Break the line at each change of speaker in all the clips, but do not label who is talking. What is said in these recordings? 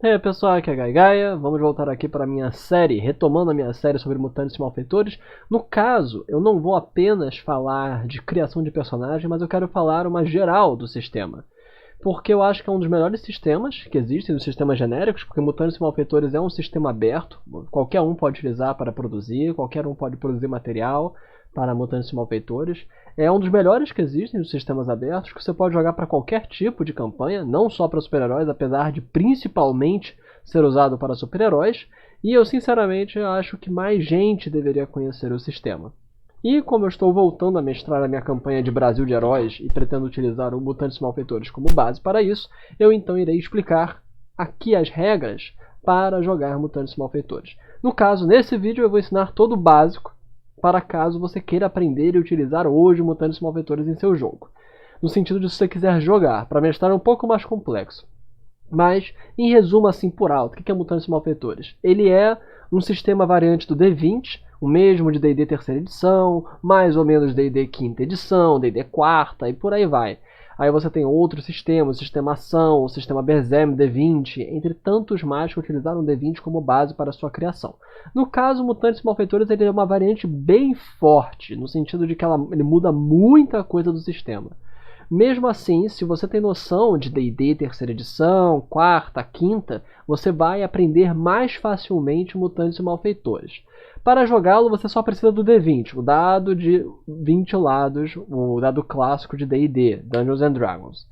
E aí pessoal, aqui é Gaia, vamos voltar aqui para a minha série, retomando a minha série sobre mutantes e malfeitores. No caso, eu não vou apenas falar de criação de personagem, mas eu quero falar uma geral do sistema. Porque eu acho que é um dos melhores sistemas que existem, os sistemas genéricos, porque mutantes e malfeitores é um sistema aberto, qualquer um pode utilizar para produzir, qualquer um pode produzir material para mutantes e malfeitores. É um dos melhores que existem dos sistemas abertos, que você pode jogar para qualquer tipo de campanha, não só para super-heróis, apesar de principalmente ser usado para super-heróis, e eu sinceramente acho que mais gente deveria conhecer o sistema. E como eu estou voltando a mestrar a minha campanha de Brasil de Heróis e pretendo utilizar o Mutantes e Malfeitores como base para isso, eu então irei explicar aqui as regras para jogar Mutantes e Malfeitores. No caso, nesse vídeo eu vou ensinar todo o básico para caso você queira aprender e utilizar hoje Mutantes e Malfeitores em seu jogo. No sentido de se você quiser jogar, para mestrar é um pouco mais complexo. Mas, em resumo assim por alto, o que é Mutantes e Malfeitores? Ele é um sistema variante do D20, o mesmo de D&D terceira edição, mais ou menos D&D quinta edição, D&D quarta e por aí vai. Aí você tem outros sistemas, o sistema ação, o sistema Berzem, D20, entre tantos mais que utilizaram o D20 como base para a sua criação. No caso, Mutantes e Malfeitores ele é uma variante bem forte, no sentido de que ele muda muita coisa do sistema. Mesmo assim, se você tem noção de D&D terceira edição, quarta, quinta, você vai aprender mais facilmente Mutantes e Malfeitores. Para jogá-lo, você só precisa do D20, o dado de 20 lados, o dado clássico de D&D, Dungeons and Dragons.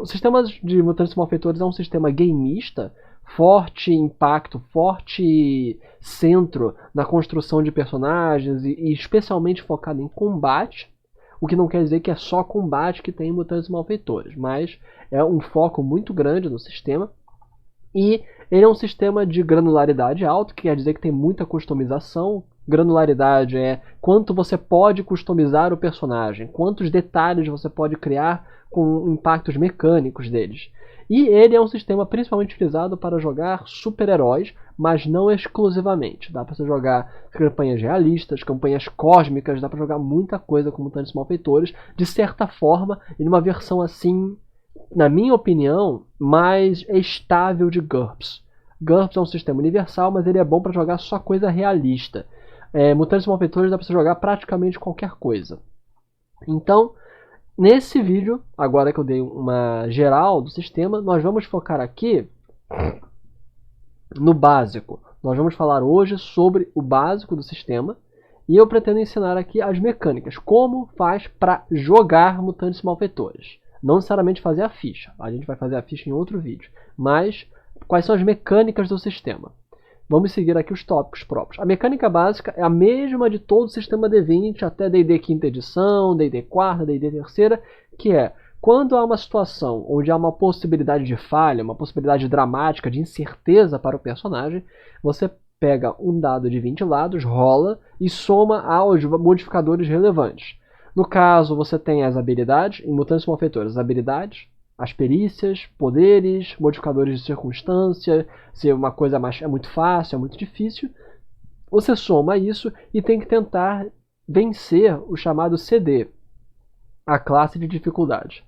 O sistema de Mutantes e Malfeitores é um sistema gameista, forte impacto, forte centro na construção de personagens e especialmente focado em combate. O que não quer dizer que é só combate que tem Mutantes e Malfeitores, mas é um foco muito grande no sistema. E ele é um sistema de granularidade alto, que quer dizer que tem muita customização. Granularidade é quanto você pode customizar o personagem, quantos detalhes você pode criar com impactos mecânicos deles. E ele é um sistema principalmente utilizado para jogar super-heróis, mas não exclusivamente. Dá para você jogar campanhas realistas, campanhas cósmicas, dá para jogar muita coisa com Mutantes e Malfeitores, de certa forma, em uma versão assim, na minha opinião, mais estável de GURPS. GURPS é um sistema universal, mas ele é bom para jogar só coisa realista. Mutantes e Malfeitores dá para você jogar praticamente qualquer coisa. Então, nesse vídeo, agora que eu dei uma geral do sistema, nós vamos focar aqui no básico. Nós vamos falar hoje sobre o básico do sistema e eu pretendo ensinar aqui as mecânicas. Como faz para jogar Mutantes e Malfeitores. Não necessariamente fazer a ficha. A gente vai fazer a ficha em outro vídeo. Mas quais são as mecânicas do sistema? Vamos seguir aqui os tópicos próprios. A mecânica básica é a mesma de todo o sistema D20 até D&D quinta edição, D&D quarta, D&D terceira, que é quando há uma situação onde há uma possibilidade de falha, uma possibilidade dramática de incerteza para o personagem, você pega um dado de 20 lados, rola e soma aos modificadores relevantes. No caso, você tem as habilidades, em Mutantes e Malfeitores, as habilidades, as perícias, poderes, modificadores de circunstância, se uma coisa é muito fácil, é muito difícil. Você soma isso e tem que tentar vencer o chamado CD, a classe de dificuldade.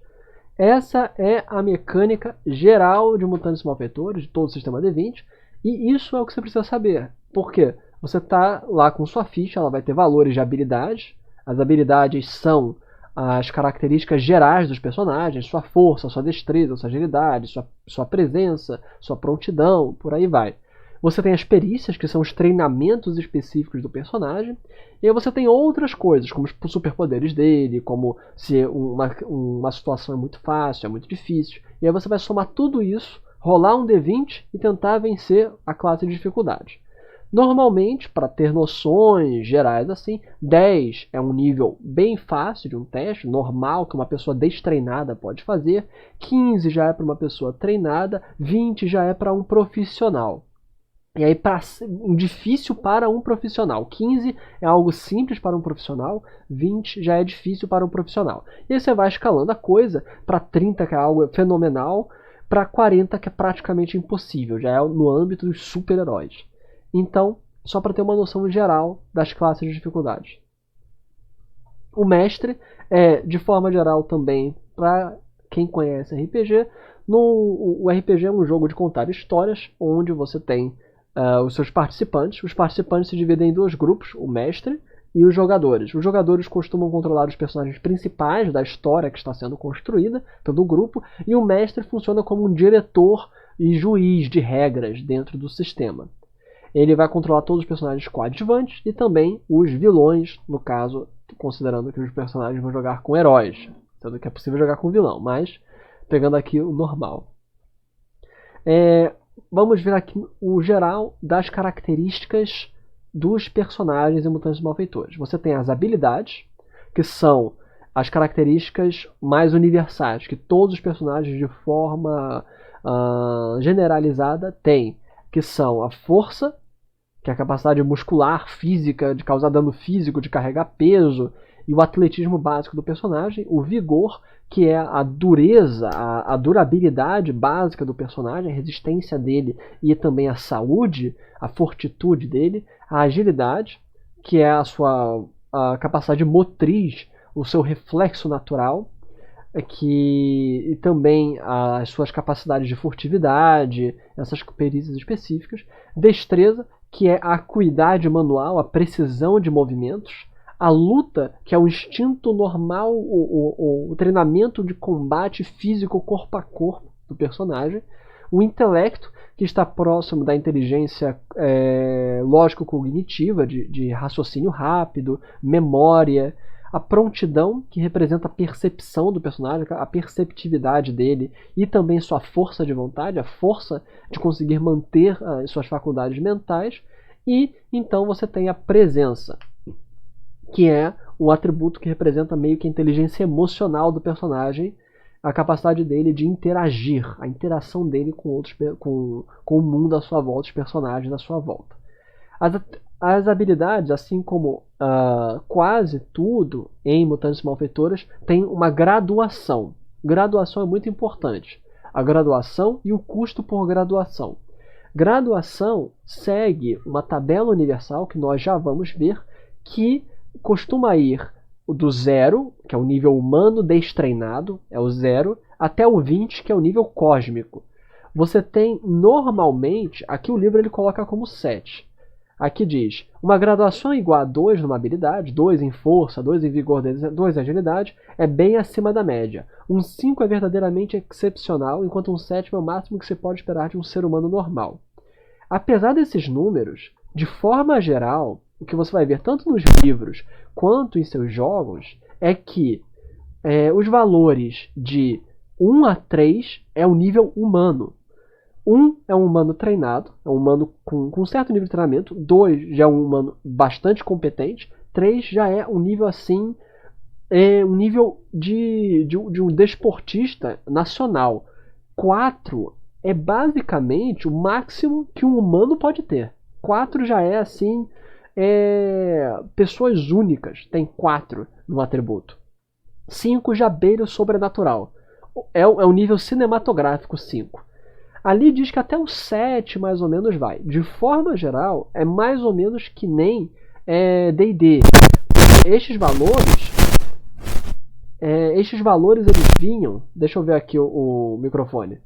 Essa é a mecânica geral de Mutantes e Malfeitores, de todo o sistema D20, e isso é o que você precisa saber. Por quê? Você está lá com sua ficha, ela vai ter valores de habilidades. As habilidades são as características gerais dos personagens, sua força, sua destreza, sua agilidade, sua presença, sua prontidão, por aí vai. Você tem as perícias, que são os treinamentos específicos do personagem, e aí você tem outras coisas, como os superpoderes dele, como se uma situação é muito fácil, é muito difícil. E aí você vai somar tudo isso, rolar um D20 e tentar vencer a classe de dificuldade. Normalmente, para ter noções gerais assim, 10 é um nível bem fácil de um teste, normal, que uma pessoa destreinada pode fazer, 15 já é para uma pessoa treinada, 20 já é para um profissional. E aí, difícil para um profissional. 15 é algo simples para um profissional, 20 já é difícil para um profissional. E aí você vai escalando a coisa para 30, que é algo fenomenal, para 40, que é praticamente impossível, já é no âmbito dos super-heróis. Então, só para ter uma noção geral das classes de dificuldade. O mestre é, de forma geral também, para quem conhece RPG, O RPG é um jogo de contar histórias, onde você tem os seus participantes. Os participantes se dividem em dois grupos, o mestre e os jogadores. Os jogadores costumam controlar os personagens principais da história que está sendo construída pelo grupo, e o mestre funciona como um diretor e juiz de regras dentro do sistema. Ele vai controlar todos os personagens coadjuvantes e também os vilões, no caso, considerando que os personagens vão jogar com heróis, sendo que é possível jogar com vilão, mas pegando aqui o normal. Vamos ver aqui o geral das características dos personagens em Mutantes Malfeitores. Você tem as habilidades, que são as características mais universais, que todos os personagens de forma generalizada têm, que são a força, que é a capacidade muscular, física, de causar dano físico, de carregar peso, e o atletismo básico do personagem, o vigor, que é a dureza, a durabilidade básica do personagem, a resistência dele e também a saúde, a fortitude dele, a agilidade, que é a capacidade motriz, o seu reflexo natural, e também as suas capacidades de furtividade, essas perícias específicas, destreza, que é a acuidade manual, a precisão de movimentos, a luta, que é o instinto normal, o treinamento de combate físico corpo a corpo do personagem, o intelecto, que está próximo da inteligência lógico-cognitiva, de raciocínio rápido, memória, a prontidão, que representa a percepção do personagem, a perceptividade dele e também sua força de vontade, a força de conseguir manter as suas faculdades mentais, e então você tem a presença, que é o atributo que representa meio que a inteligência emocional do personagem, a capacidade dele de interagir, a interação dele com o mundo à sua volta, os personagens à sua volta. As habilidades, assim como quase tudo em Mutantes Malfeitores, tem uma graduação. Graduação é muito importante. A graduação e o custo por graduação. Graduação segue uma tabela universal, que nós já vamos ver, que costuma ir do 0, que é o nível humano destreinado, é o 0, até o 20, que é o nível cósmico. Você tem, normalmente, aqui o livro ele coloca como 7. Aqui diz, uma graduação igual a 2 numa habilidade, 2 em força, 2 em vigor, 2 em agilidade, é bem acima da média. Um 5 é verdadeiramente excepcional, enquanto um 7 é o máximo que se pode esperar de um ser humano normal. Apesar desses números, de forma geral, o que você vai ver tanto nos livros quanto em seus jogos é que os valores de 1 a 3 é o nível humano. 1 é um humano treinado, é um humano com um certo nível de treinamento. 2 já é um humano bastante competente. 3 já é um nível assim, um nível de um desportista nacional. 4 é basicamente o máximo que um humano pode ter. 4 já é assim, pessoas únicas, tem 4 no atributo. 5 já beira o sobrenatural. É um nível cinematográfico 5. Ali diz que até o 7 mais ou menos vai. De forma geral, é mais ou menos que nem D&D. Estes valores eles vinham... Deixa eu ver aqui o microfone.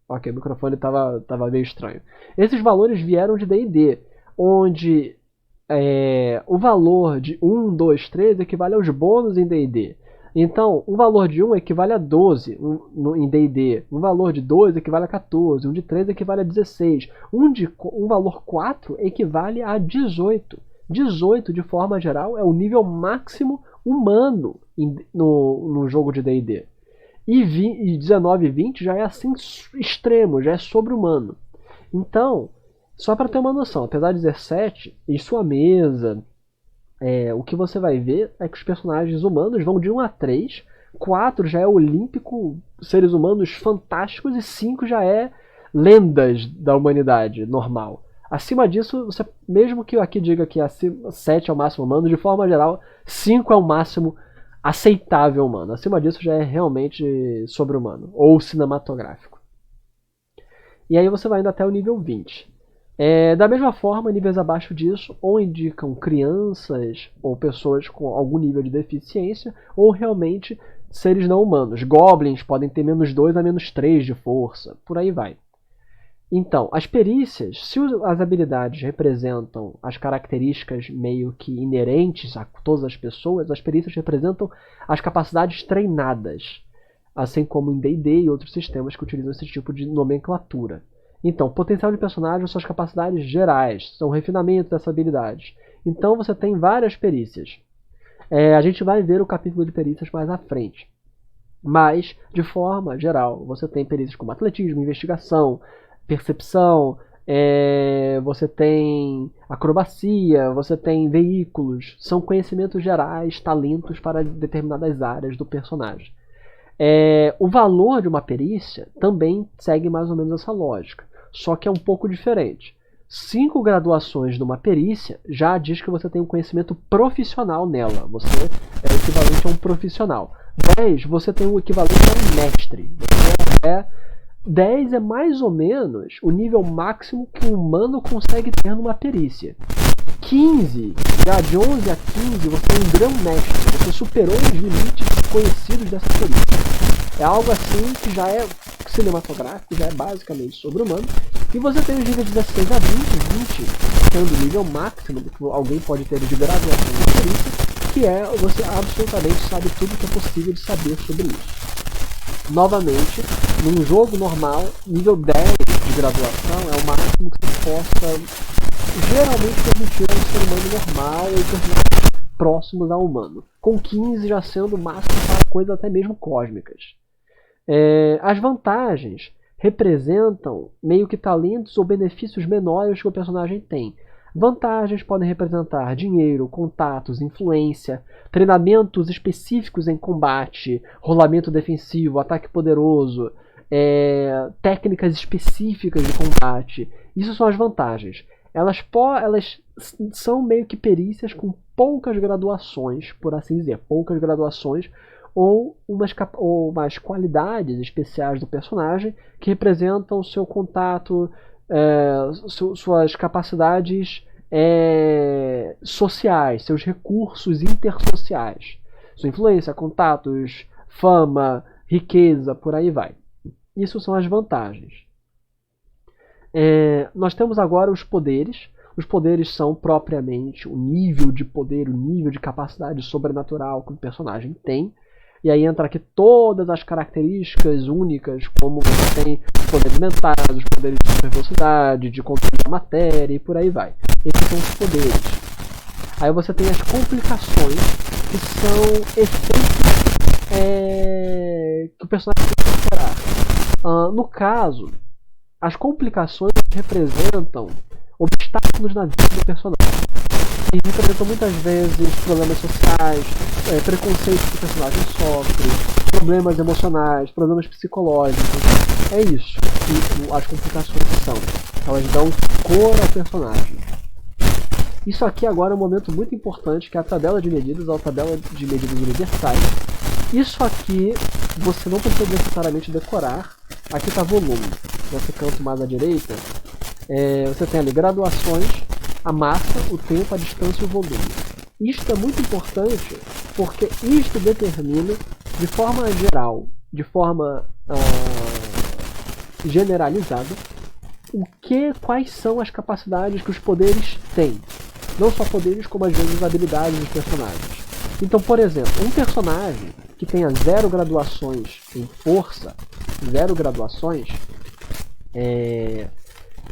Ok, o microfone estava meio estranho. Esses valores vieram de D&D, onde o valor de 1, 2, 3 equivale aos bônus em D&D. Então, um valor de 1 equivale a 12 em D&D, um valor de 2 equivale a 14, um de 3 equivale a 16, um valor 4 equivale a 18. 18, de forma geral, é o nível máximo humano no jogo de D&D. E 19 e 20 já é assim extremo, já é sobre-humano. Então, só para ter uma noção, apesar de 17, em sua mesa... o que você vai ver é que os personagens humanos vão de 1 a 3, 4 já é olímpico, seres humanos fantásticos, e 5 já é lendas da humanidade normal. Acima disso, mesmo que aqui diga que 7 é o máximo humano, de forma geral, 5 é o máximo aceitável humano. Acima disso já é realmente sobre-humano, ou cinematográfico. E aí você vai indo até o nível 20. Da mesma forma, níveis abaixo disso ou indicam crianças ou pessoas com algum nível de deficiência, ou realmente seres não humanos. Goblins podem ter -2 a -3 de força, por aí vai. Então, as perícias, se as habilidades representam as características meio que inerentes a todas as pessoas, as perícias representam as capacidades treinadas, assim como em D&D e outros sistemas que utilizam esse tipo de nomenclatura. Então, potencial de personagem são as capacidades gerais, são o refinamento dessas habilidades. Então, você tem várias perícias. A gente vai ver o capítulo de perícias mais à frente. Mas, de forma geral, você tem perícias como atletismo, investigação, percepção, você tem acrobacia, você tem veículos. São conhecimentos gerais, talentos para determinadas áreas do personagem. O valor de uma perícia também segue mais ou menos essa lógica, só que é um pouco diferente. 5 graduações numa perícia já diz que você tem um conhecimento profissional nela. Você é equivalente a um profissional. 10, você tem o equivalente a um mestre. 10 é mais ou menos o nível máximo que um humano consegue ter numa perícia. 15, já de 11 a 15, você é um grão-mestre. Você superou os limites conhecidos dessa perícia. É algo assim que já é cinematográfico, já é basicamente sobre-humano. E você tem os níveis 16 a 20 sendo o nível máximo do que alguém pode ter de graduação na perícia, que você absolutamente sabe tudo que é possível de saber sobre isso. Novamente, num jogo normal, nível 10 de graduação é o máximo que você possa geralmente permitir a um ser humano normal ou personagens próximos ao humano, com 15 já sendo o máximo para coisas até mesmo cósmicas. As vantagens representam meio que talentos ou benefícios menores que o personagem tem. Vantagens podem representar dinheiro, contatos, influência, treinamentos específicos em combate, rolamento defensivo, ataque poderoso, técnicas específicas de combate. Isso são as vantagens. Elas são meio que perícias com poucas graduações, por assim dizer, poucas graduações, ou umas qualidades especiais do personagem que representam seu contato, suas capacidades sociais, seus recursos intersociais, sua influência, contatos, fama, riqueza, por aí vai. Isso são as vantagens. Nós temos agora os poderes. Os poderes são propriamente o nível de poder, o nível de capacidade sobrenatural que o personagem tem. E aí entra aqui todas as características únicas, como você tem os poderes mentais, os poderes de super velocidade, de controle da matéria e por aí vai. Esses são os poderes. Aí você tem as complicações, que são efeitos que o personagem tem que superar. No caso, as complicações representam obstáculos na vida do personagem. E representam muitas vezes problemas sociais, preconceitos que o personagem sofre, problemas emocionais, problemas psicológicos. É isso que as complicações são. Elas dão cor ao personagem. Isso aqui agora é um momento muito importante, que é a tabela de medidas, a tabela de medidas universais. Isso aqui você não precisa necessariamente decorar. Aqui está volume. Nesse canto mais à direita, você tem ali graduações, a massa, o tempo, a distância e o volume. Isto é muito importante porque isto determina, de forma geral, de forma generalizada, quais são as capacidades que os poderes têm. Não só poderes, como às vezes habilidades dos personagens. Então, por exemplo, um personagem que tenha 0 graduações em força, 0 graduações,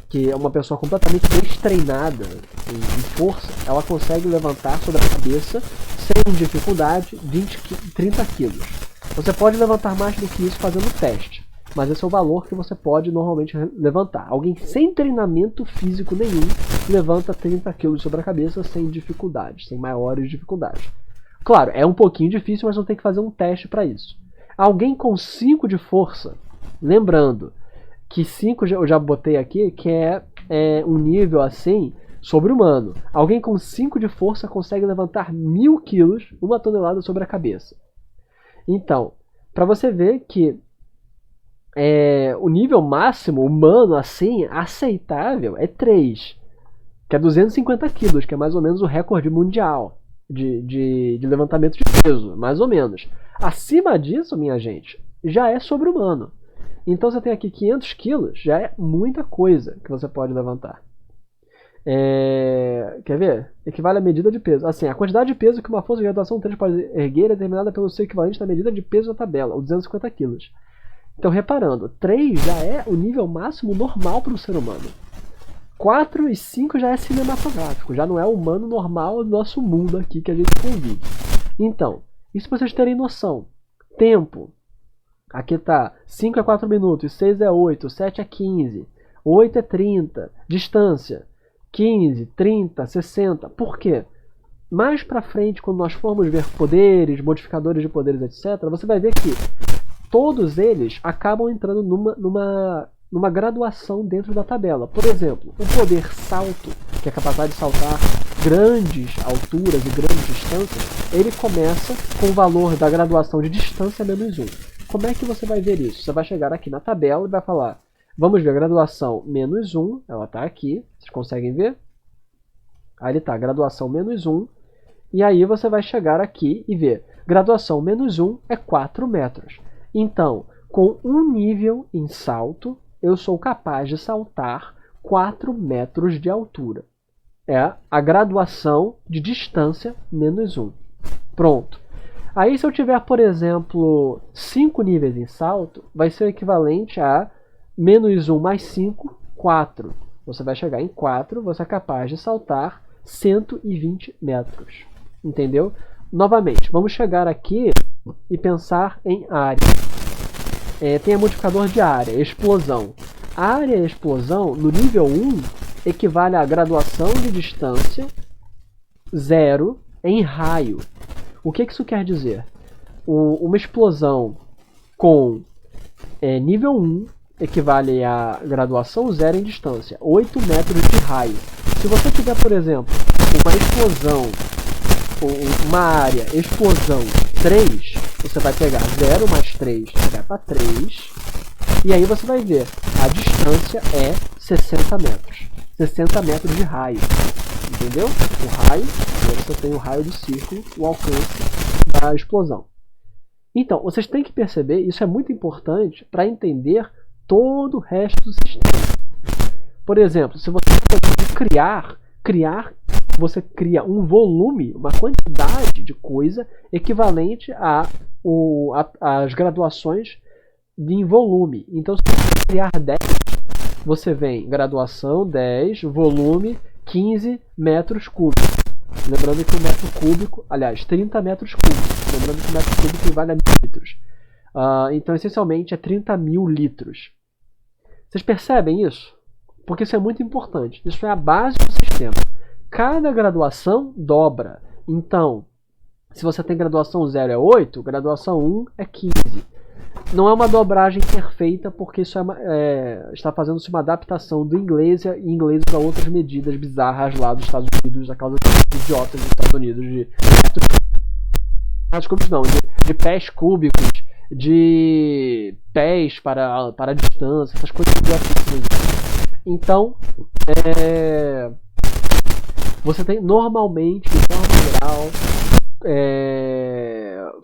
que é uma pessoa completamente destreinada em força, ela consegue levantar sobre a cabeça, sem dificuldade, 30 quilos. Você pode levantar mais do que isso fazendo teste, mas esse é o valor que você pode normalmente levantar. Alguém sem treinamento físico nenhum levanta 30 quilos sobre a cabeça sem dificuldade, sem maiores dificuldades. Claro, é um pouquinho difícil, mas não tem que fazer um teste para isso. Alguém com 5 de força, lembrando que 5 eu já botei aqui, que é um nível assim sobre-humano. Alguém com 5 de força consegue levantar 1000 quilos, 1 tonelada sobre a cabeça. Então, para você ver que o nível máximo humano assim, aceitável, é 3, que é 250 quilos, que é mais ou menos o recorde mundial. de levantamento de peso, mais ou menos. Acima disso, minha gente, já é sobre-humano. Então você tem aqui 500 quilos, já é muita coisa que você pode levantar. Quer ver? Equivale à medida de peso. Assim, a quantidade de peso que uma força de graduação 3 pode erguer é determinada pelo seu equivalente da medida de peso da tabela, o 250 kg. Então, reparando, 3 já é o nível máximo normal para o ser humano. 4 e 5 já é cinematográfico, já não é o humano normal do nosso mundo aqui que a gente convive. Então, isso para vocês terem noção. Tempo. Aqui tá 5 é 4 minutos, 6 é 8, 7 é 15, 8 é 30. Distância. 15, 30, 60. Por quê? Mais pra frente, quando nós formos ver poderes, modificadores de poderes, etc., você vai ver que todos eles acabam entrando numa graduação dentro da tabela. Por exemplo, o poder salto, que é a capacidade de saltar grandes alturas e grandes distâncias, ele começa com o valor da graduação de distância menos 1. Como é que você vai ver isso? Você vai chegar aqui na tabela e vai falar: vamos ver a graduação menos 1, ela está aqui, vocês conseguem ver? Aí ele está, graduação menos 1, e aí você vai chegar aqui e ver, graduação menos 1 é 4 metros. Então, com um nível em salto, eu sou capaz de saltar 4 metros de altura. É a graduação de distância menos 1. Pronto. Aí se eu tiver, por exemplo, 5 níveis em salto, vai ser o equivalente a menos 1 mais 5, 4. Você vai chegar em 4, você é capaz de saltar 120 metros. Entendeu? Novamente, vamos chegar aqui e pensar em área. Tem a modificador de área, explosão. Área e explosão, no nível 1, equivale à graduação de distância 0 em raio. O que isso quer dizer? Uma explosão com nível 1 equivale à graduação 0 em distância, 8 metros de raio. Se você tiver, por exemplo, uma explosão, uma área, explosão 3, você vai pegar 0 mais 3, vai para 3, e aí você vai ver, a distância é 60 metros. 60 metros de raio. Entendeu? O raio, aí você tem o raio do círculo, o alcance da explosão. Então, vocês têm que perceber, isso é muito importante para entender todo o resto do sistema. Por exemplo, se você criar, você cria um volume, uma quantidade de coisa equivalente às graduações em volume. Então, se você criar 10, você vem graduação 10, volume 15 metros cúbicos. Lembrando que o metro cúbico, aliás, 30 metros cúbicos. Lembrando que o metro cúbico equivale a litros. Então, essencialmente, é 30 mil litros. Vocês percebem isso? Porque isso é muito importante. Isso é a base do sistema. Cada graduação dobra. Então, se você tem graduação 0 é 8, graduação 1 é 15. Não é uma dobragem perfeita, porque isso está fazendo-se uma adaptação do inglês e inglês a outras medidas bizarras lá dos Estados Unidos, aquelas idiotas dos Estados Unidos de pés cúbicos, de pés para a distância, essas coisas idiotas. Então, você tem normalmente, de forma geral,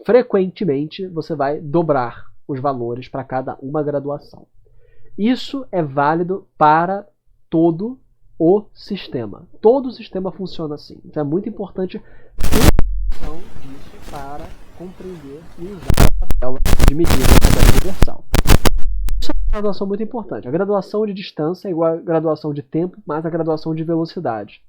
frequentemente, você vai dobrar os valores para cada uma graduação. Isso é válido para todo o sistema. Todo o sistema funciona assim. Então é muito importante ter noção disso para compreender e usar a tabela de medida universal. Isso é uma graduação muito importante. A graduação de distância é igual à graduação de tempo mais a graduação de velocidade.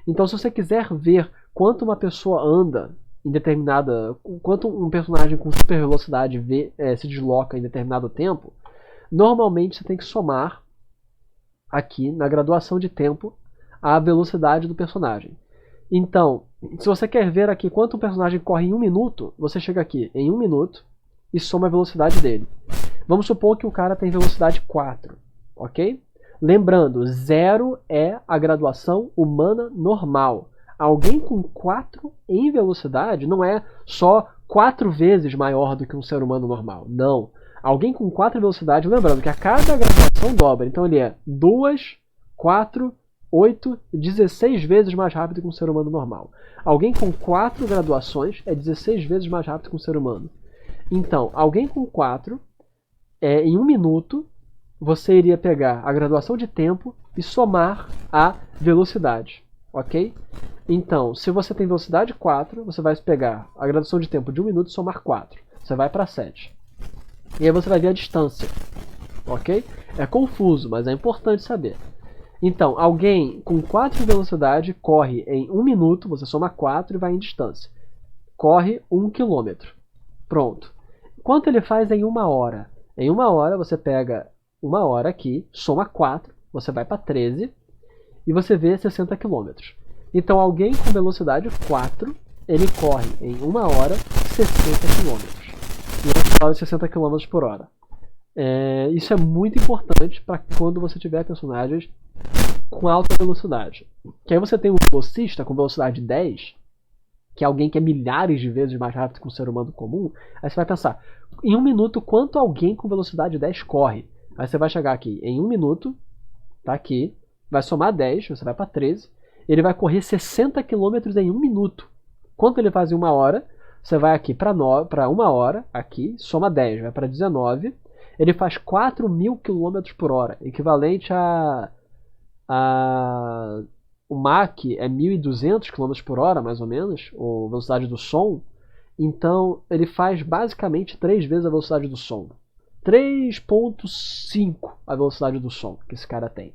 Então, se você quiser ver quanto uma pessoa anda em determinada, quanto um personagem com super velocidade se desloca em determinado tempo, normalmente você tem que somar aqui na graduação de tempo a velocidade do personagem. Então, se você quer ver aqui quanto um personagem corre em 1 minuto, você chega aqui em 1 minuto e soma a velocidade dele. Vamos supor que o cara tem velocidade 4, ok? Lembrando, 0 é a graduação humana normal. Alguém com 4 em velocidade não é só 4 vezes maior do que um ser humano normal. Não. Alguém com 4 em velocidade, lembrando que a cada graduação dobra. Então ele é 2, 4, 8, 16 vezes mais rápido que um ser humano normal. Alguém com 4 graduações é 16 vezes mais rápido que um ser humano. Então, alguém com 4, em 1 minuto, você iria pegar a graduação de tempo e somar a velocidade, ok? Então, se você tem velocidade 4, você vai pegar a graduação de tempo de 1 minuto e somar 4. Você vai para 7. E aí você vai ver a distância, ok? É confuso, mas é importante saber. Então, alguém com 4 de velocidade corre em 1 minuto, você soma 4 e vai em distância. Corre 1 km. Pronto. Quanto ele faz em 1 hora? Em 1 hora você pega 1 hora aqui, soma 4, você vai para 13 e você vê 60 km. Então alguém com velocidade 4, ele corre em 1 hora 60 km. E ele corre 60 km por hora. Isso é muito importante para quando você tiver personagens com alta velocidade. Que aí você tem um velocista com velocidade 10, que é alguém que é milhares de vezes mais rápido que um ser humano comum. Aí você vai pensar, em 1 minuto, quanto alguém com velocidade 10 corre? Aí você vai chegar aqui, em 1 minuto, tá aqui, vai somar 10, você vai para 13, ele vai correr 60 km em 1 minuto. Quanto ele faz em 1 hora? Você vai aqui para 1 hora, aqui, soma 10, vai para 19, ele faz 4.000 km por hora, equivalente o Mach é 1.200 km por hora, mais ou menos, a velocidade do som. Então, ele faz basicamente 3 vezes a velocidade do som. 3.5 a velocidade do som que esse cara tem.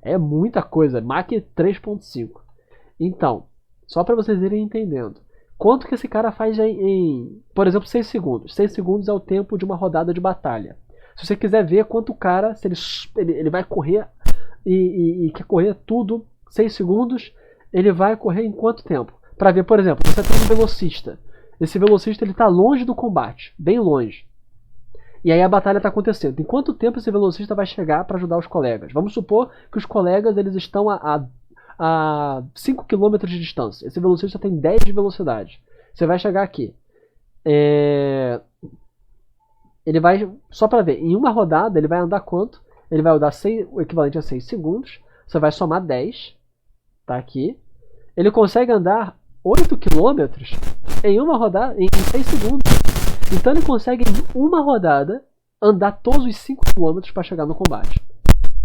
É muita coisa, Mach 3.5. Então, só para vocês irem entendendo, quanto que esse cara faz em, por exemplo, 6 segundos. 6 segundos é o tempo de uma rodada de batalha. Se você quiser ver quanto o cara, se ele vai correr e quer correr tudo 6 segundos, ele vai correr em quanto tempo? Para ver, por exemplo, você tem um velocista. Esse velocista está longe do combate, bem longe. E aí a batalha está acontecendo. Em quanto tempo esse velocista vai chegar para ajudar os colegas? Vamos supor que os colegas eles estão a 5 km de distância. Esse velocista tem 10 de velocidade. Você vai chegar aqui. Ele vai, só para ver, em uma rodada ele vai andar quanto? Ele vai andar o equivalente a 6 segundos. Você vai somar 10. Tá aqui. Ele consegue andar 8 km em uma rodada, em 6 segundos. Então ele consegue em uma rodada andar todos os 5 km para chegar no combate.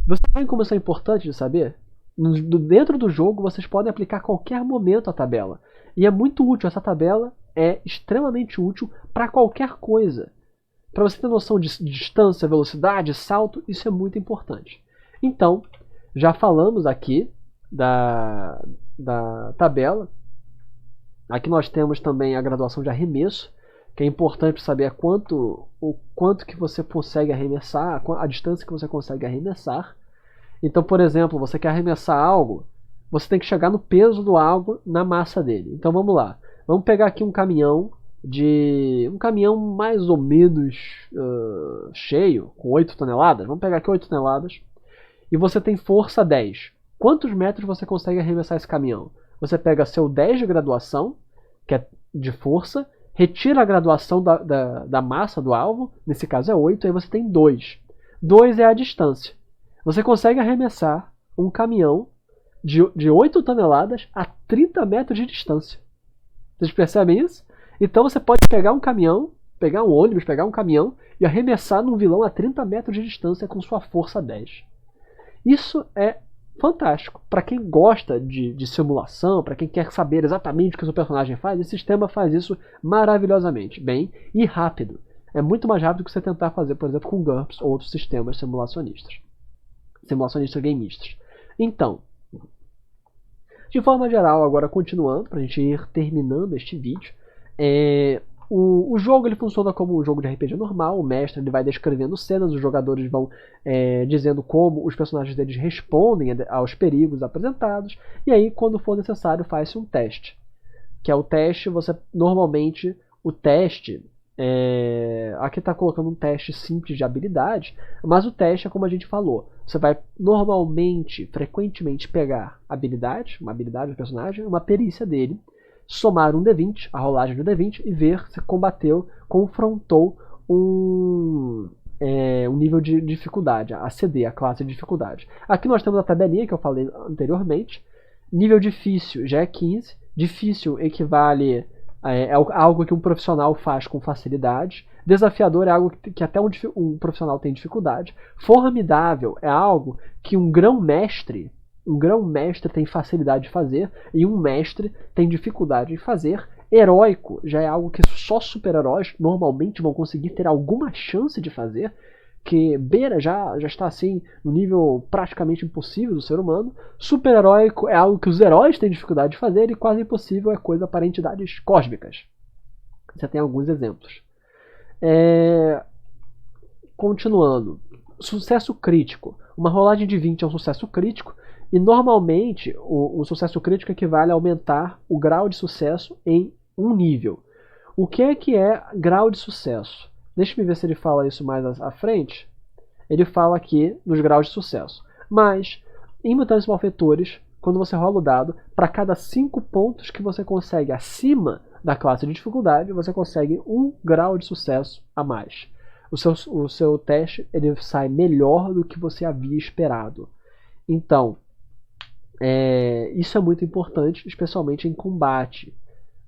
Você sabe como isso é importante de saber? Dentro do jogo vocês podem aplicar a qualquer momento a tabela. E é muito útil, essa tabela é extremamente útil para qualquer coisa. Para você ter noção de distância, velocidade, salto, isso é muito importante. Então, já falamos aqui da tabela. Aqui nós temos também a graduação de arremesso, que é importante saber o quanto que você consegue arremessar, a distância que você consegue arremessar. Então, por exemplo, você quer arremessar algo, você tem que chegar no peso do algo na massa dele. Então vamos lá. Vamos pegar aqui um caminhão mais ou menos cheio, com 8 toneladas. Vamos pegar aqui 8 toneladas. E você tem força 10. Quantos metros você consegue arremessar esse caminhão? Você pega seu 10 de graduação, que é de força, retira a graduação da massa do alvo, nesse caso é 8, aí você tem 2. 2 é a distância. Você consegue arremessar um caminhão de 8 toneladas a 30 metros de distância. Vocês percebem isso? Então você pode pegar um caminhão, pegar um ônibus, pegar um caminhão e arremessar num vilão a 30 metros de distância com sua força 10. Isso é fantástico. Para quem gosta de simulação, para quem quer saber exatamente o que o seu personagem faz, esse sistema faz isso maravilhosamente bem e rápido. É muito mais rápido que você tentar fazer, por exemplo, com GURPS ou outros sistemas simulacionistas gameistas. Então, de forma geral, agora continuando, para a gente ir terminando este vídeo, o jogo ele funciona como um jogo de RPG normal. O mestre ele vai descrevendo cenas, os jogadores vão dizendo como os personagens deles respondem aos perigos apresentados, e aí, quando for necessário, faz-se um teste. Que é o teste, o teste, aqui está colocando um teste simples de habilidade, mas o teste é como a gente falou. Você vai frequentemente pegar uma habilidade do personagem, uma perícia dele, somar um D20, a rolagem do D20, e ver se confrontou um o nível de dificuldade, a CD, a classe de dificuldade. Aqui nós temos a tabelinha que eu falei anteriormente. Nível difícil já é 15. Difícil equivale a algo que um profissional faz com facilidade. Desafiador é algo que até um profissional tem dificuldade. Formidável é algo que um grão-mestre tem facilidade de fazer e um mestre tem dificuldade de fazer. Heróico já é algo que só super-heróis normalmente vão conseguir ter alguma chance de fazer, que beira já está assim no nível praticamente impossível do ser humano. Super-heróico é algo que os heróis têm dificuldade de fazer e quase impossível é coisa para entidades cósmicas. Você tem alguns exemplos. Continuando. Sucesso crítico. Uma rolagem de 20 é um sucesso crítico e normalmente o sucesso crítico equivale a aumentar o grau de sucesso em um nível. O que é grau de sucesso? Deixa eu ver se ele fala isso mais à frente. Ele fala aqui nos graus de sucesso. Mas, em Mutantes Malfeitores, quando você rola o dado, para cada 5 pontos que você consegue acima da classe de dificuldade, você consegue 1 grau de sucesso a mais. O seu teste ele sai melhor do que você havia esperado. Então, isso é muito importante, especialmente em combate.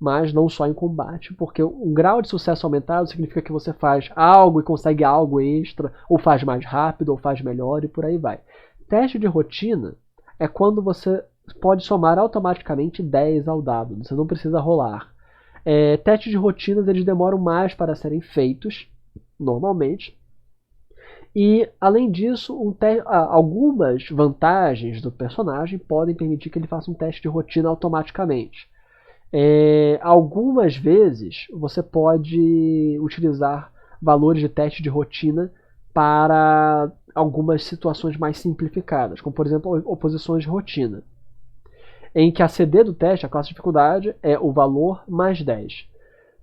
Mas não só em combate, porque um grau de sucesso aumentado significa que você faz algo e consegue algo extra, ou faz mais rápido, ou faz melhor, e por aí vai. Teste de rotina é quando você pode somar automaticamente 10 ao dado, você não precisa rolar. Testes de rotinas eles demoram mais para serem feitos, normalmente. E, além disso, algumas vantagens do personagem podem permitir que ele faça um teste de rotina automaticamente. Algumas vezes você pode utilizar valores de teste de rotina para algumas situações mais simplificadas, como por exemplo oposições de rotina, em que a CD do teste, a classe de dificuldade, é o valor mais 10.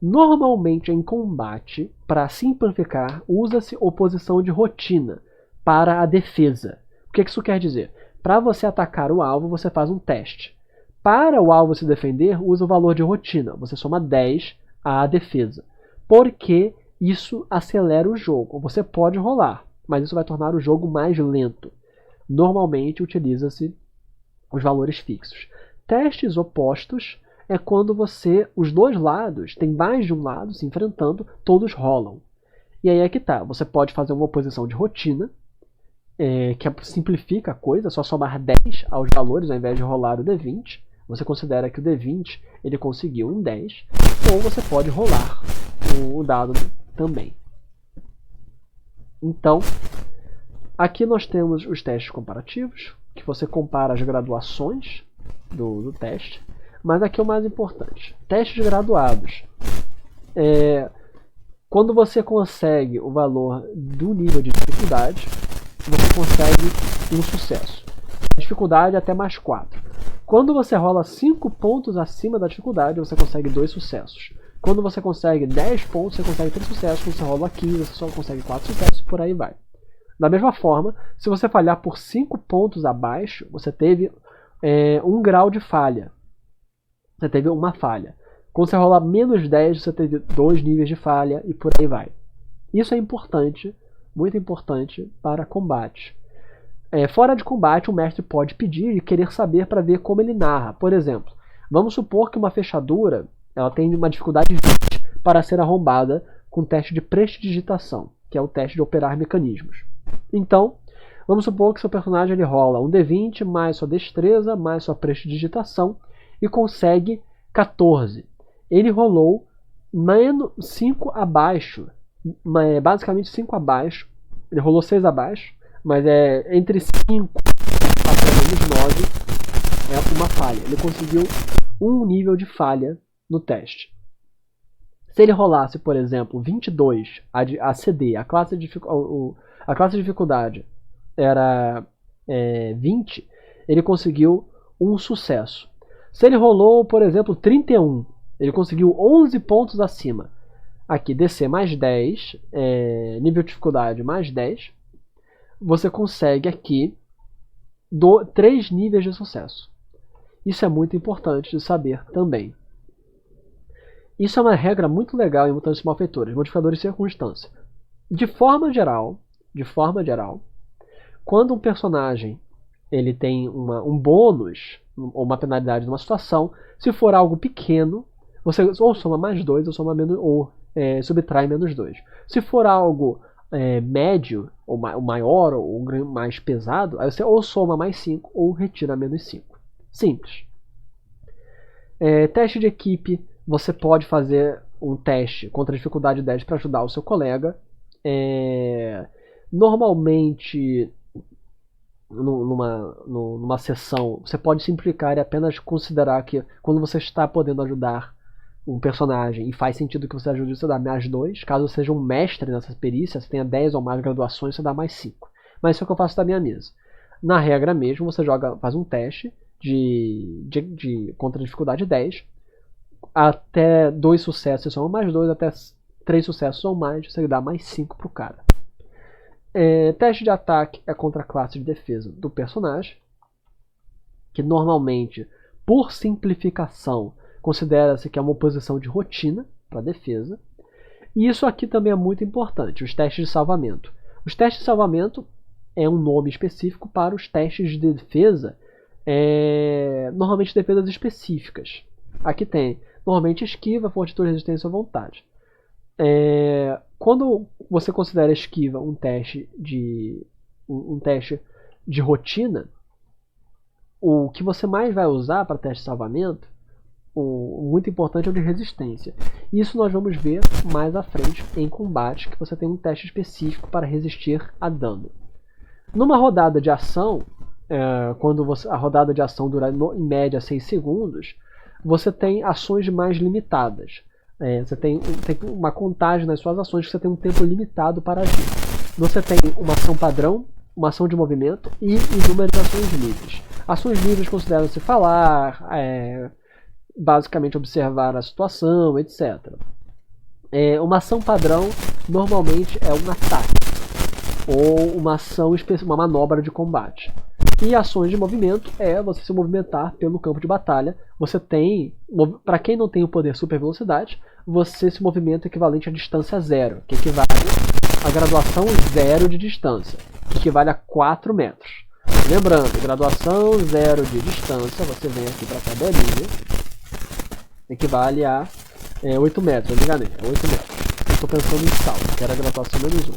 Normalmente em combate, para simplificar, usa-se oposição de rotina para a defesa. O que isso quer dizer? Para você atacar o alvo, você faz um teste. Para o alvo se defender, usa o valor de rotina. Você soma 10 à defesa. Porque isso acelera o jogo. Você pode rolar, mas isso vai tornar o jogo mais lento. Normalmente utiliza-se os valores fixos. Testes opostos é quando os dois lados, tem mais de um lado se enfrentando, todos rolam. E aí é que tá. Você pode fazer uma oposição de rotina, que simplifica a coisa, é só somar 10 aos valores ao invés de rolar o D20. Você considera que o D20 ele conseguiu um 10, ou você pode rolar o dado também. Então, aqui nós temos os testes comparativos, que você compara as graduações do teste, mas aqui é o mais importante. Testes graduados. Quando você consegue o valor do nível de dificuldade, você consegue um sucesso. Dificuldade até mais 4. Quando você rola 5 pontos acima da dificuldade, você consegue 2 sucessos. Quando você consegue 10 pontos, você consegue 3 sucessos. Quando você rola 15, você só consegue 4 sucessos, por aí vai. Da mesma forma, se você falhar por 5 pontos abaixo, você teve 1 grau de falha. Você teve uma falha. Quando você rola menos 10, você teve 2 níveis de falha e por aí vai. Isso é importante, muito importante para combate. Fora de combate, o mestre pode pedir e querer saber para ver como ele narra. Por exemplo, vamos supor que uma fechadura ela tem uma dificuldade 20 para ser arrombada com teste de prestidigitação, que é o teste de operar mecanismos. Então, vamos supor que seu personagem ele rola um D20 mais sua destreza, mais sua prestidigitação e consegue 14. Ele rolou menos 5 abaixo, basicamente 5 abaixo. Ele rolou 6 abaixo, mas entre 5 até menos 9 é uma falha. Ele conseguiu um nível de falha no teste. Se ele rolasse, por exemplo, 22, a CD, a classe de dificuldade era 20, ele conseguiu um sucesso. Se ele rolou, por exemplo, 31, ele conseguiu 11 pontos acima. Aqui, DC mais 10, nível de dificuldade mais 10, você consegue aqui 3 níveis de sucesso. Isso é muito importante de saber também. Isso é uma regra muito legal em Mutantes Malfeitores, modificadores de circunstância. De forma geral, quando um personagem ele tem um bônus ou uma penalidade numa situação, se for algo pequeno, você ou soma mais 2 ou soma menos, ou subtrai menos 2. Se for algo médio, ou maior, ou mais pesado, aí você ou soma mais 5 ou retira menos 5. Simples. Teste de equipe, você pode fazer um teste contra a dificuldade 10 para ajudar o seu colega. Normalmente, numa sessão, você pode simplificar e apenas considerar que quando você está podendo ajudar um personagem e faz sentido que você ajude, você dá mais 2. Caso seja um mestre nessa perícia, você tenha 10 ou mais graduações, você dá mais 5. Mas isso é o que eu faço da minha mesa. Na regra mesmo, você faz um teste contra a dificuldade 10. Até 2 sucessos você soma mais 2, até 3 sucessos ou mais, você dá mais 5 pro cara. Teste de ataque é contra a classe de defesa do personagem, que normalmente, por simplificação, considera-se que é uma oposição de rotina para defesa. E isso aqui também é muito importante, os testes de salvamento. Os testes de salvamento é um nome específico para os testes de defesa, normalmente defesas específicas. Aqui tem, normalmente, esquiva, fortitude, resistência ou vontade. Quando você considera esquiva um teste de rotina, o que você mais vai usar para teste de salvamento, muito importante, é o de resistência. Isso nós vamos ver mais à frente em combate, que você tem um teste específico para resistir a dano. Numa rodada de ação, quando a rodada de ação dura em média 6 segundos, você tem ações mais limitadas. Você tem uma contagem nas suas ações, que você tem um tempo limitado para agir. Você tem uma ação padrão, uma ação de movimento e inúmeras ações livres. Ações livres consideram-se falar, basicamente observar a situação, etc. Uma ação padrão normalmente é um ataque ou uma manobra de combate. E ações de movimento é você se movimentar pelo campo de batalha. Você tem, para quem não tem o poder super velocidade, você se movimenta equivalente à distância 0, que equivale à graduação 0 de distância, que equivale a 4 metros. Lembrando, graduação 0 de distância, você vem aqui para a tabelinha, equivale a 8 metros, eu me enganei, 8 metros. Eu estou pensando em salto, que era a graduação menos 1.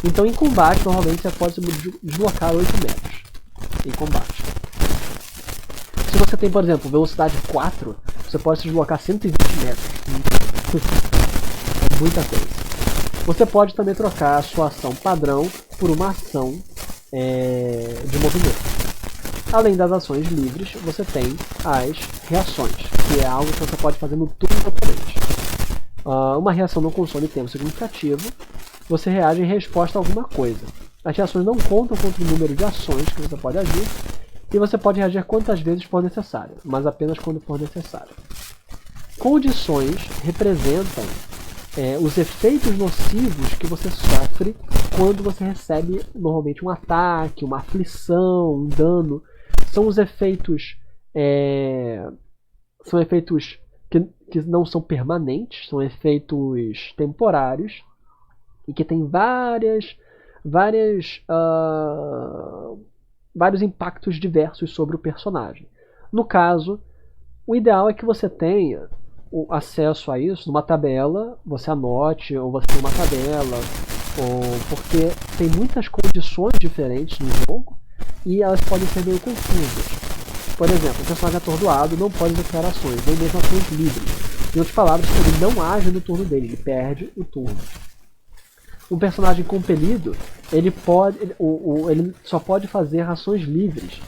Então em combate, normalmente você pode se deslocar 8 metros. Em combate. Se você tem, por exemplo, velocidade 4, você pode se deslocar 120 metros. É muita coisa. Você pode também trocar a sua ação padrão por uma ação de movimento. Além das ações livres, você tem as reações, que é algo que você pode fazer no turno do oponente. Uma reação não consome tempo significativo, você reage em resposta a alguma coisa. As reações não contam contra o número de ações que você pode agir, e você pode reagir quantas vezes for necessário, mas apenas quando for necessário. Condições representam os efeitos nocivos que você sofre quando você recebe normalmente um ataque, uma aflição, um dano. São os efeitos que não são permanentes, são efeitos temporários e que têm vários impactos diversos sobre o personagem. No caso, o ideal é que você tenha o acesso a isso numa tabela, você anote, ou você tem uma tabela, porque tem muitas condições diferentes no jogo e elas podem ser meio confusas. Por exemplo, o personagem atordoado não pode executar ações, nem mesmo ações livres. Em outras palavras, ele não age no turno dele, ele perde o turno. Um personagem compelido, ele só pode fazer ações livres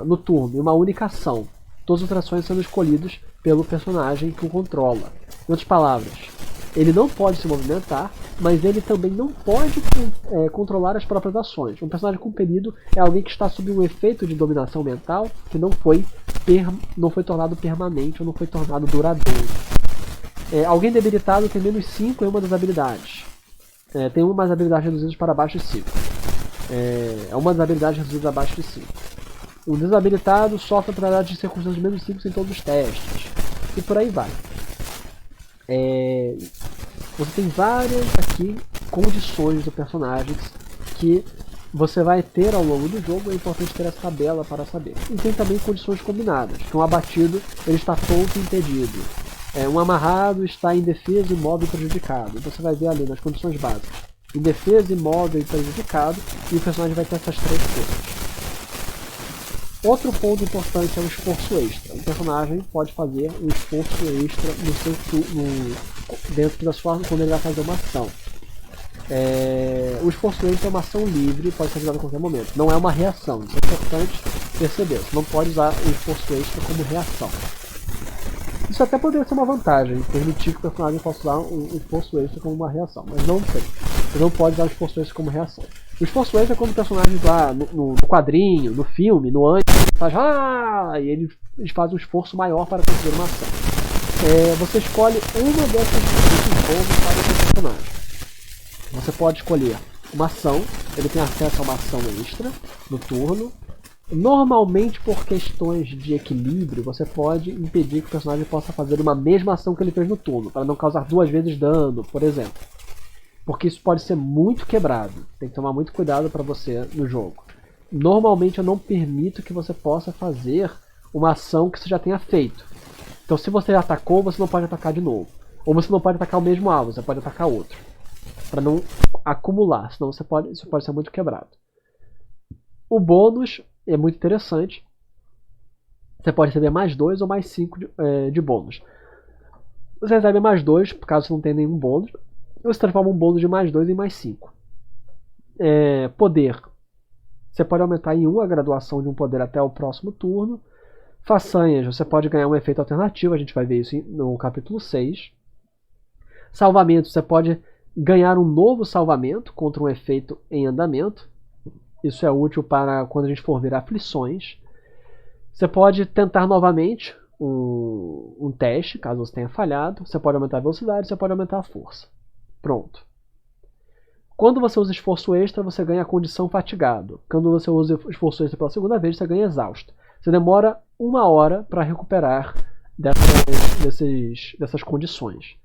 no turno, em uma única ação. Todas as outras ações sendo escolhidas pelo personagem que o controla. Em outras palavras, ele não pode se movimentar, mas ele também não pode controlar as próprias ações. Um personagem compelido é alguém que está sob um efeito de dominação mental que não foi tornado permanente ou não foi tornado duradouro. Alguém debilitado tem menos 5 em uma das habilidades. Tem uma das habilidades reduzidas para abaixo de 5. Uma das habilidades reduzidas abaixo de 5. O desabilitado sofre a penalidade de circunstâncias de menos 5 em todos os testes. E por aí vai. Você tem várias aqui condições do personagem que você vai ter ao longo do jogo. É importante ter essa tabela para saber. E tem também condições combinadas, que um abatido ele está tonto e impedido. Um amarrado está indefeso, imóvel e prejudicado. Você vai ver ali nas condições básicas. Indefeso, imóvel e prejudicado, e o personagem vai ter essas três coisas. Outro ponto importante é o esforço extra. O personagem pode fazer um esforço extra dentro da sua quando ele vai fazer uma ação. O esforço extra é uma ação livre, pode ser usado a qualquer momento. Não é uma reação, isso é importante perceber. Você não pode usar o esforço extra como reação. Isso até poderia ser uma vantagem, permitir que o personagem possa usar um esforço extra como uma reação, mas não tem. Você não pode usar o esforço extra como reação. O esforço extra é quando o personagem lá no quadrinho, no filme, no anime, faz e eles fazem um esforço maior para conseguir uma ação. Você escolhe uma desses bônus para o seu personagem. Você pode escolher uma ação, ele tem acesso a uma ação extra no turno. Normalmente, por questões de equilíbrio, você pode impedir que o personagem possa fazer uma mesma ação que ele fez no turno, para não causar 2 vezes dano, por exemplo. Porque isso pode ser muito quebrado. Tem que tomar muito cuidado para você no jogo. Normalmente eu não permito que você possa fazer uma ação que você já tenha feito. Então se você atacou, você não pode atacar de novo. Ou você não pode atacar o mesmo alvo, você pode atacar outro. Para não acumular, senão isso pode ser muito quebrado. O bônus é muito interessante. Você pode receber mais 2 ou mais 5 de bônus. Você recebe mais 2, caso você não tenha nenhum bônus. Você transforma um bônus de mais 2 em mais 5. Poder. Você pode aumentar em 1 a graduação de um poder até o próximo turno. Façanhas. Você pode ganhar um efeito alternativo. A gente vai ver isso no capítulo 6. Salvamento. Você pode ganhar um novo salvamento contra um efeito em andamento. Isso é útil para quando a gente for ver aflições. Você pode tentar novamente um teste, caso você tenha falhado. Você pode aumentar a velocidade, você pode aumentar a força. Pronto. Quando você usa esforço extra, você ganha a condição fatigado. Quando você usa esforço extra pela segunda vez, você ganha exausto. Você demora 1 hora para recuperar dessas condições.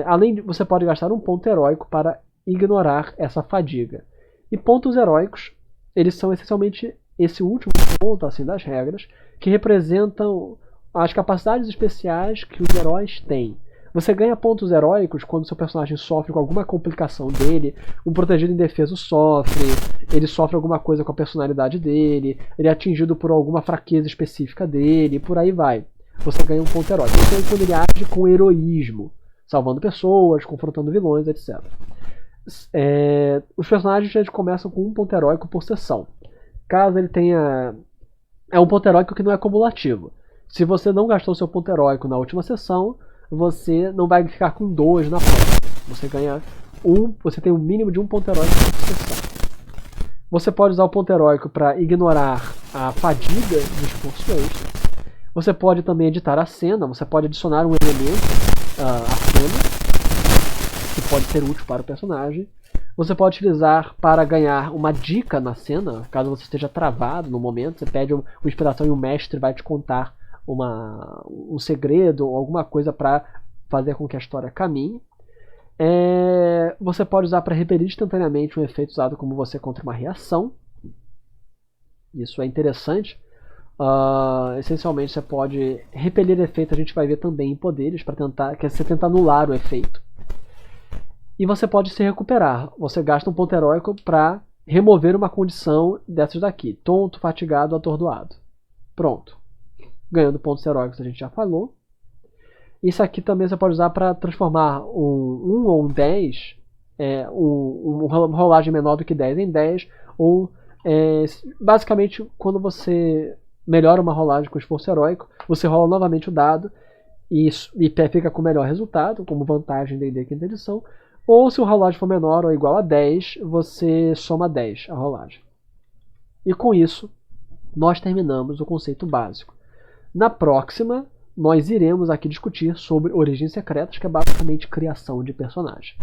Além de, você pode gastar um ponto heróico para ignorar essa fadiga. E pontos heróicos, eles são essencialmente esse último ponto assim, das regras, que representam as capacidades especiais que os heróis têm. Você ganha pontos heróicos quando seu personagem sofre com alguma complicação dele, um protegido indefeso sofre, ele sofre alguma coisa com a personalidade dele, ele é atingido por alguma fraqueza específica dele, e por aí vai. Você ganha um ponto heróico. Então, quando ele age com heroísmo, salvando pessoas, confrontando vilões, etc. Os personagens eles começam com um ponto heróico por sessão. Caso ele tenha... É um ponto heróico que não é cumulativo. Se você não gastou seu ponto heróico na última sessão, você não vai ficar com 2 na próxima. Você ganha você tem um mínimo de 1 ponto heróico por sessão. Você pode usar o ponto heróico para ignorar a fadiga do esforço extra. Você pode também editar a cena, você pode adicionar um elemento à cena, que pode ser útil para o personagem. Você pode utilizar para ganhar uma dica na cena, caso você esteja travado no momento, você pede uma inspiração e o mestre vai te contar um segredo ou alguma coisa para fazer com que a história caminhe. Você pode usar para repelir instantaneamente um efeito usado como você contra uma reação. Isso é interessante. Essencialmente você pode repelir efeito, a gente vai ver também em poderes, para tentar anular o efeito. E você pode se recuperar. Você gasta um ponto heróico para remover uma condição dessas daqui. Tonto, fatigado, atordoado. Pronto. Ganhando pontos heróicos a gente já falou. Isso aqui também você pode usar para transformar um 1 ou um 10, uma rolagem menor do que 10 em 10, ou basicamente quando você melhora uma rolagem com esforço heróico, você rola novamente o dado e fica com o melhor resultado, como vantagem D&D quinta edição, ou se o rolagem for menor ou igual a 10, você soma 10 a rolagem. E com isso, nós terminamos o conceito básico. Na próxima, nós iremos aqui discutir sobre origens secretas, que é basicamente criação de personagem.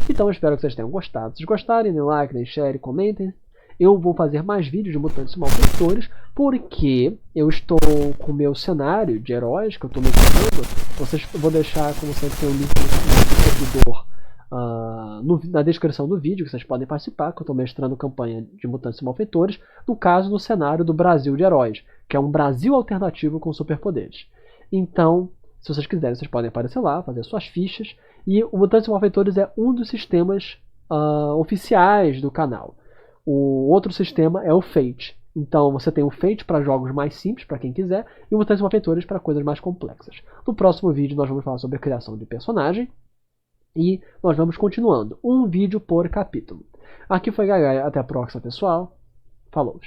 Então eu espero que vocês tenham gostado. Se gostarem, deem like, deem share, comentem. Eu vou fazer mais vídeos de Mutantes e Malfeitores, porque eu estou com o meu cenário de heróis, que eu estou mencionando. Vou deixar, como sempre, o link no servidor na descrição do vídeo, que vocês podem participar, que eu estou mestrando campanha de Mutantes e Malfeitores, no caso do cenário do Brasil de Heróis, que é um Brasil alternativo com superpoderes. Então, se vocês quiserem, vocês podem aparecer lá, fazer suas fichas, e o Mutantes e Malfeitores é um dos sistemas oficiais do canal. O outro sistema é o Fate. Então você tem o Fate para jogos mais simples, para quem quiser, e o Mutantes e Malfeitores para coisas mais complexas. No próximo vídeo nós vamos falar sobre a criação de personagem, e nós vamos continuando, um vídeo por capítulo. Aqui foi Gagai, até a próxima, pessoal. Falou!